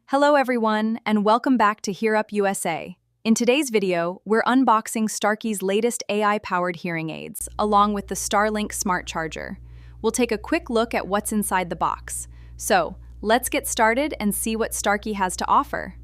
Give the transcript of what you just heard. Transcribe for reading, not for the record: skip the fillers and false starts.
Hello everyone, and welcome back to Hearupusa. In today's video, we're unboxing Starkey's latest AI-powered hearing aids, along with the Starlink smart charger. We'll take a quick look at what's inside the box. So, let's get started and see what Starkey has to offer.